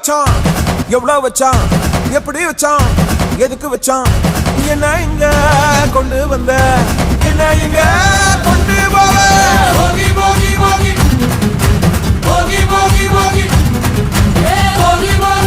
வச்சான் எவ்வளவு வச்சான் எப்படி வச்சான் எதுக்கு வச்சான் என்ன இங்க கொண்டு வந்த என்ன இங்க கொண்டு போவ போகி போகி போகி போகி போகி போகி போகி போகி